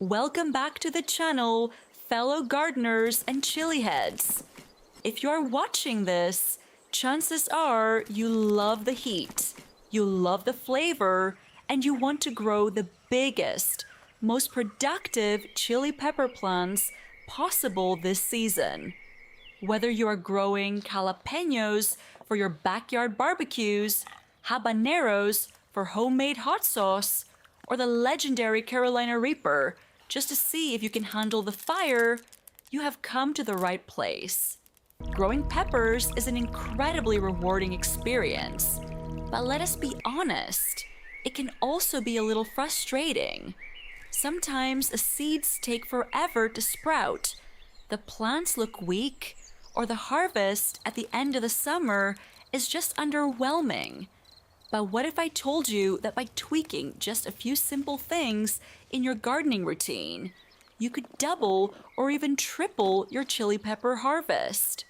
Welcome back to the channel, fellow gardeners and chili heads. If you are watching this, chances are you love the heat, you love the flavor, and you want to grow the biggest, most productive chili pepper plants possible this season. Whether you are growing jalapenos for your backyard barbecues, habaneros for homemade hot sauce, or the legendary Carolina Reaper just to see if you can handle the fire, you have come to the right place. Growing peppers is an incredibly rewarding experience, but let us be honest, it can also be a little frustrating. Sometimes the seeds take forever to sprout, the plants look weak, or the harvest at the end of the summer is just underwhelming. But what if I told you that by tweaking just a few simple things in your gardening routine, you could double or even triple your chili pepper harvest?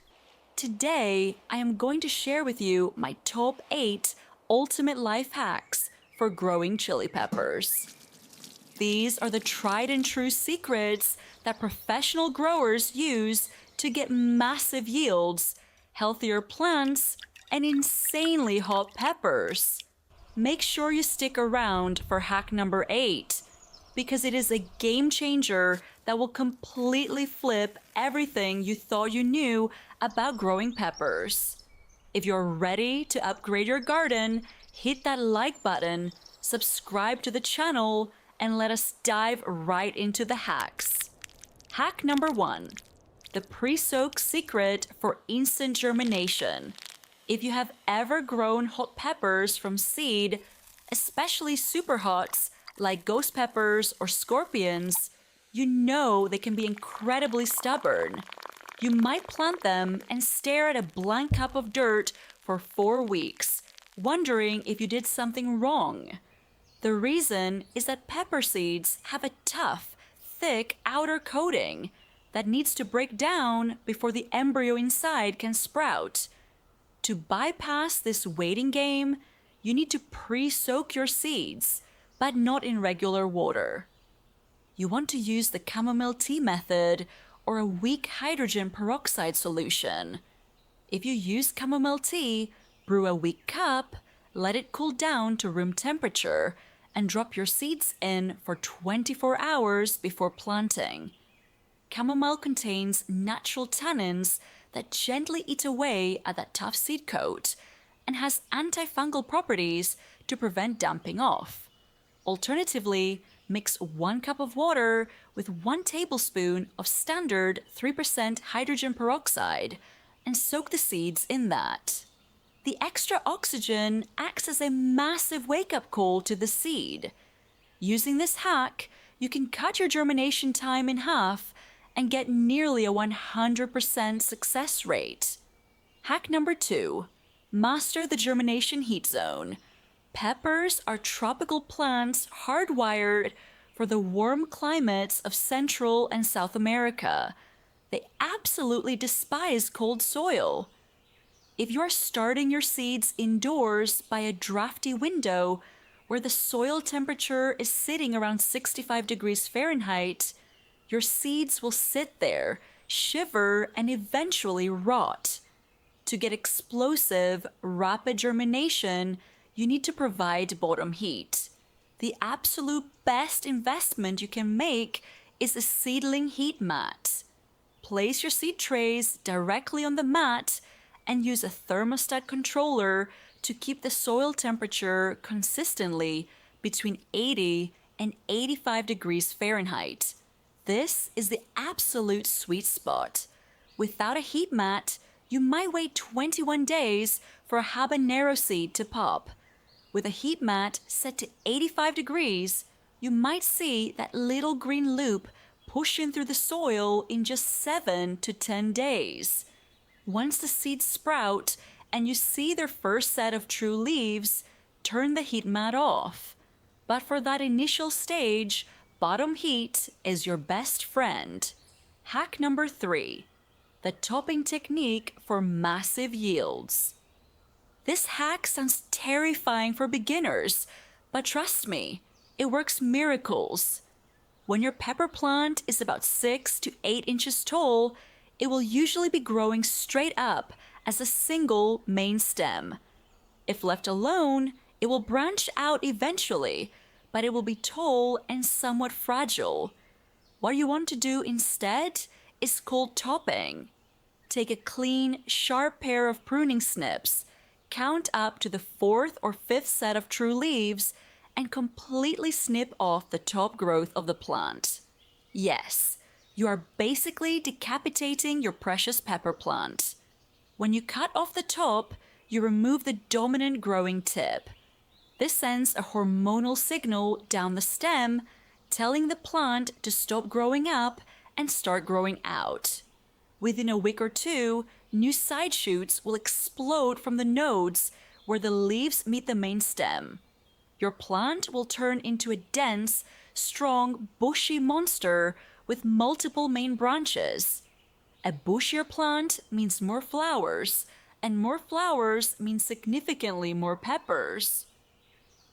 Today, I am going to share with you my top 8 ultimate life hacks for growing chili peppers. These are the tried and true secrets that professional growers use to get massive yields, healthier plants, and insanely hot peppers. Make sure you stick around for hack number 8 because it is a game changer that will completely flip everything you thought you knew about growing peppers. If you're ready to upgrade your garden, hit that like button, subscribe to the channel, and let us dive right into the hacks. Hack number 1. The pre-soak secret for instant germination. If you have ever grown hot peppers from seed, especially super hots like ghost peppers or scorpions, you know they can be incredibly stubborn. You might plant them and stare at a blank cup of dirt for 4 weeks, wondering if you did something wrong. The reason is that pepper seeds have a tough, thick outer coating that needs to break down before the embryo inside can sprout. To bypass this waiting game, you need to pre-soak your seeds, but not in regular water. You want to use the chamomile tea method or a weak hydrogen peroxide solution. If you use chamomile tea, brew a weak cup, let it cool down to room temperature, and drop your seeds in for 24 hours before planting. Chamomile contains natural tannins that gently eat away at that tough seed coat and has antifungal properties to prevent damping off. Alternatively, mix 1 cup of water with 1 tablespoon of standard 3% hydrogen peroxide and soak the seeds in that. The extra oxygen acts as a massive wake-up call to the seed. Using this hack, you can cut your germination time in half and get nearly a 100% success rate. Hack number 2. Master the germination heat zone. Peppers are tropical plants hardwired for the warm climates of Central and South America. They absolutely despise cold soil. If you are starting your seeds indoors by a drafty window where the soil temperature is sitting around 65 degrees Fahrenheit, your seeds will sit there, shiver, and eventually rot. To get explosive, rapid germination, you need to provide bottom heat. The absolute best investment you can make is a seedling heat mat. Place your seed trays directly on the mat and use a thermostat controller to keep the soil temperature consistently between 80 and 85 degrees Fahrenheit. This is the absolute sweet spot. Without a heat mat, you might wait 21 days for a habanero seed to pop. With a heat mat set to 85 degrees, you might see that little green loop pushing through the soil in just 7 to 10 days. Once the seeds sprout and you see their first set of true leaves, turn the heat mat off. But for that initial stage, bottom heat is your best friend. Hack number 3. The topping technique for massive yields. This hack sounds terrifying for beginners, but trust me, it works miracles. When your pepper plant is about 6 to 8 inches tall, it will usually be growing straight up as a single main stem. If left alone, it will branch out eventually, but it will be tall and somewhat fragile. What you want to do instead is called topping. Take a clean, sharp pair of pruning snips, count up to the 4th or 5th set of true leaves, and completely snip off the top growth of the plant. Yes, you are basically decapitating your precious pepper plant. When you cut off the top, you remove the dominant growing tip. This sends a hormonal signal down the stem, telling the plant to stop growing up and start growing out. Within a week or two, new side shoots will explode from the nodes where the leaves meet the main stem. Your plant will turn into a dense, strong, bushy monster with multiple main branches. A bushier plant means more flowers, and more flowers means significantly more peppers.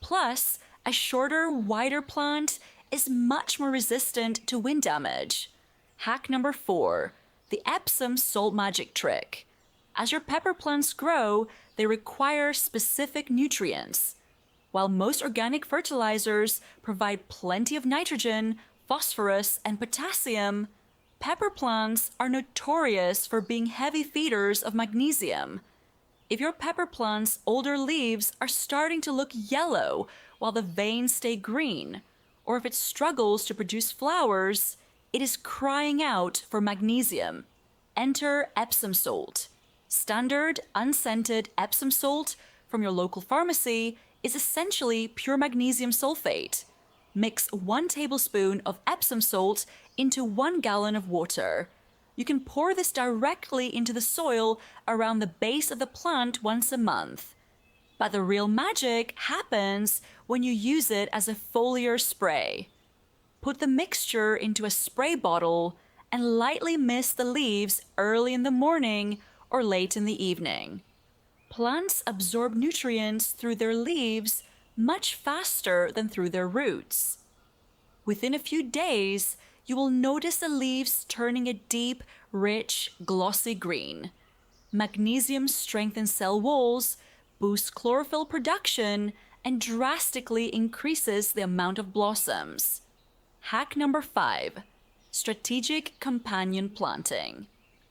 Plus, a shorter, wider plant is much more resistant to wind damage. Hack number 4, the Epsom salt magic trick. As your pepper plants grow, they require specific nutrients. While most organic fertilizers provide plenty of nitrogen, phosphorus, and potassium, pepper plants are notorious for being heavy feeders of magnesium. If your pepper plant's older leaves are starting to look yellow while the veins stay green, or if it struggles to produce flowers, it is crying out for magnesium. Enter Epsom salt. Standard, unscented Epsom salt from your local pharmacy is essentially pure magnesium sulfate. Mix 1 tablespoon of Epsom salt into 1 gallon of water. You can pour this directly into the soil around the base of the plant once a month. But the real magic happens when you use it as a foliar spray. Put the mixture into a spray bottle and lightly mist the leaves early in the morning or late in the evening. Plants absorb nutrients through their leaves much faster than through their roots. Within a few days, you will notice the leaves turning a deep, rich, glossy green. Magnesium strengthens cell walls, boosts chlorophyll production, and drastically increases the amount of blossoms. Hack number 5, strategic companion planting.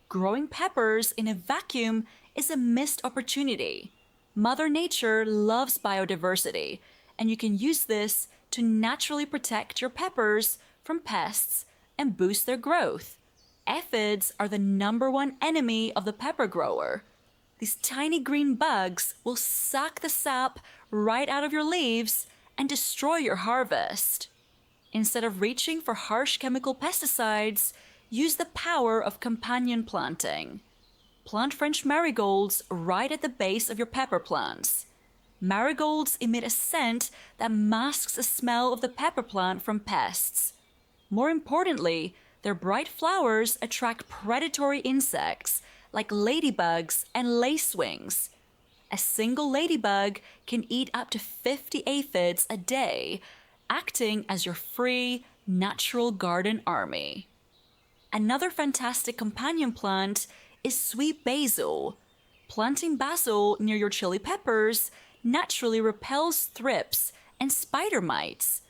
Growing peppers in a vacuum is a missed opportunity. Mother Nature loves biodiversity, and you can use this to naturally protect your peppers from pests and boost their growth. Aphids are the #1 enemy of the pepper grower. These tiny green bugs will suck the sap right out of your leaves and destroy your harvest. Instead of reaching for harsh chemical pesticides, use the power of companion planting. Plant French marigolds right at the base of your pepper plants. Marigolds emit a scent that masks the smell of the pepper plant from pests. More importantly, their bright flowers attract predatory insects like ladybugs and lacewings. A single ladybug can eat up to 50 aphids a day, acting as your free, natural garden army. Another fantastic companion plant is sweet basil. Planting basil near your chili peppers naturally repels thrips and spider mites,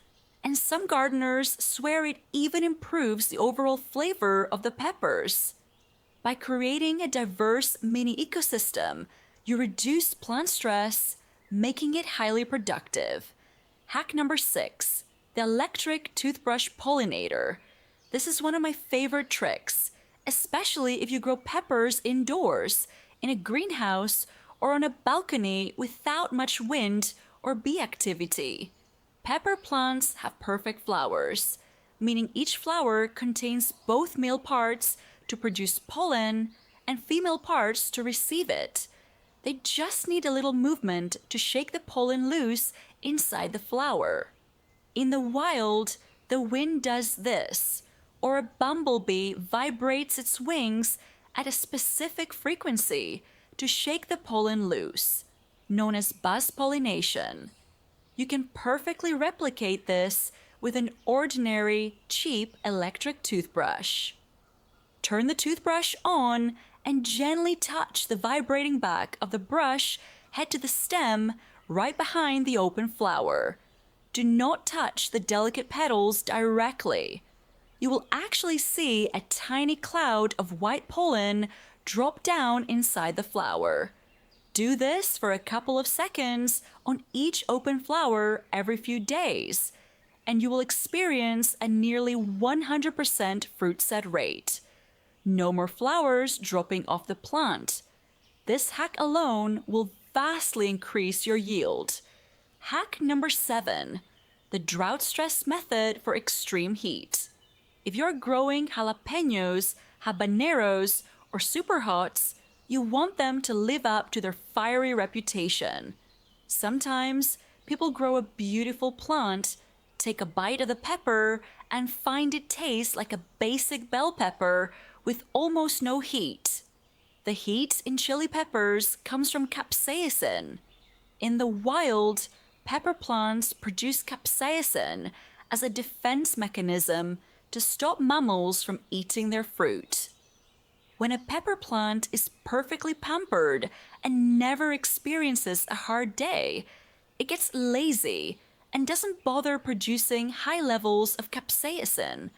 and some gardeners swear it even improves the overall flavor of the peppers. By creating a diverse mini ecosystem, you reduce plant stress, making it highly productive. Hack number 6, the electric toothbrush pollinator. This is one of my favorite tricks, especially if you grow peppers indoors, in a greenhouse, or on a balcony without much wind or bee activity. Pepper plants have perfect flowers, meaning each flower contains both male parts to produce pollen and female parts to receive it. They just need a little movement to shake the pollen loose inside the flower. In the wild, the wind does this, or a bumblebee vibrates its wings at a specific frequency to shake the pollen loose, known as buzz pollination. You can perfectly replicate this with an ordinary, cheap electric toothbrush. Turn the toothbrush on and gently touch the vibrating back of the brush head to the stem right behind the open flower. Do not touch the delicate petals directly. You will actually see a tiny cloud of white pollen drop down inside the flower. Do this for a couple of seconds on each open flower every few days, and you will experience a nearly 100% fruit set rate. No more flowers dropping off the plant. This hack alone will vastly increase your yield. Hack number 7, the drought stress method for extreme heat. If you're growing jalapenos, habaneros, or super hots, you want them to live up to their fiery reputation. Sometimes people grow a beautiful plant, take a bite of the pepper, and find it tastes like a basic bell pepper with almost no heat. The heat in chili peppers comes from capsaicin. In the wild, pepper plants produce capsaicin as a defense mechanism to stop mammals from eating their fruit. When a pepper plant is perfectly pampered and never experiences a hard day, it gets lazy and doesn't bother producing high levels of capsaicin.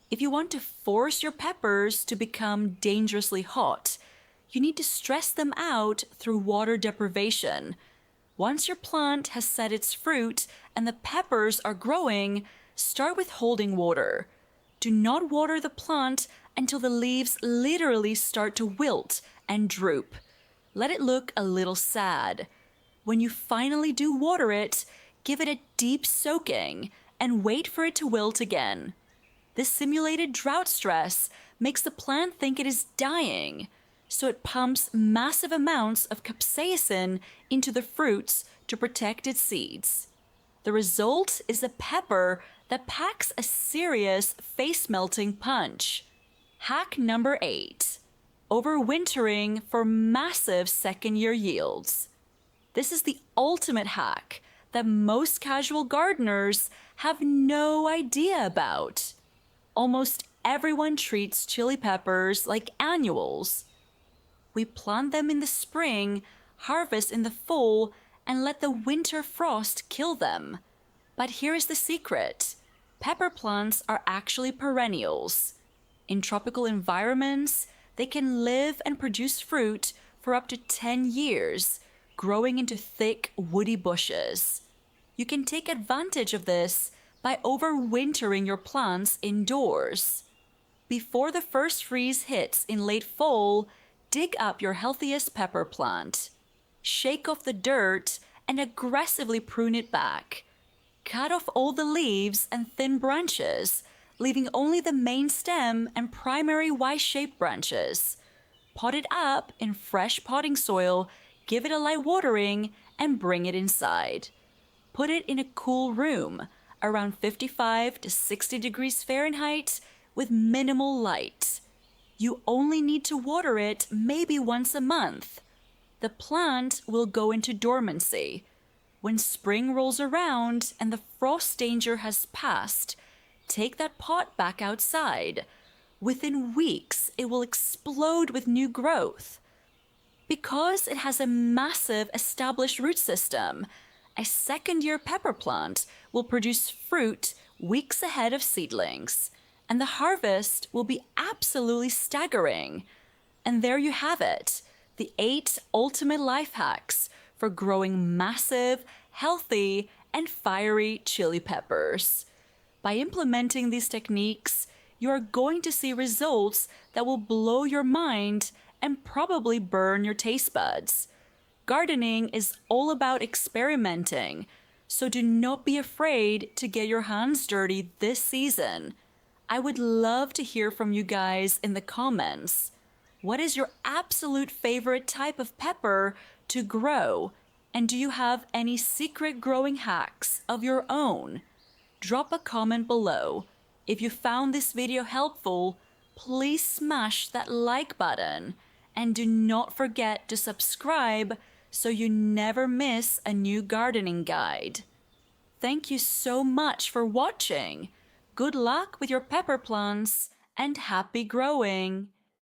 If you want to force your peppers to become dangerously hot, you need to stress them out through water deprivation. Once your plant has set its fruit and the peppers are growing, start with holding water. Do not water the plant until the leaves literally start to wilt and droop. Let it look a little sad. When you finally do water it, give it a deep soaking and wait for it to wilt again. This simulated drought stress makes the plant think it is dying, so it pumps massive amounts of capsaicin into the fruits to protect its seeds. The result is a pepper that packs a serious face-melting punch. Hack number 8, overwintering for massive second-year yields. This is the ultimate hack that most casual gardeners have no idea about. Almost everyone treats chili peppers like annuals. We plant them in the spring, harvest in the fall, and let the winter frost kill them. But here is the secret. Pepper plants are actually perennials. In tropical environments, they can live and produce fruit for up to 10 years, growing into thick, woody bushes. You can take advantage of this by overwintering your plants indoors. Before the first freeze hits in late fall, dig up your healthiest pepper plant. Shake off the dirt and aggressively prune it back. Cut off all the leaves and thin branches, leaving only the main stem and primary Y-shaped branches. Pot it up in fresh potting soil, give it a light watering, and bring it inside. Put it in a cool room, around 55 to 60 degrees Fahrenheit, with minimal light. You only need to water it maybe once a month. The plant will go into dormancy. When spring rolls around and the frost danger has passed, take that pot back outside. Within weeks, it will explode with new growth. Because it has a massive established root system, a second-year pepper plant will produce fruit weeks ahead of seedlings, and the harvest will be absolutely staggering. And there you have it, the 8 ultimate life hacks for growing massive, healthy, and fiery chili peppers. By implementing these techniques, you are going to see results that will blow your mind and probably burn your taste buds. Gardening is all about experimenting, so do not be afraid to get your hands dirty this season. I would love to hear from you guys in the comments. What is your absolute favorite type of pepper to grow? And do you have any secret growing hacks of your own? Drop a comment below. If you found this video helpful, please smash that like button. And do not forget to subscribe so you never miss a new gardening guide. Thank you so much for watching. Good luck with your pepper plants and happy growing.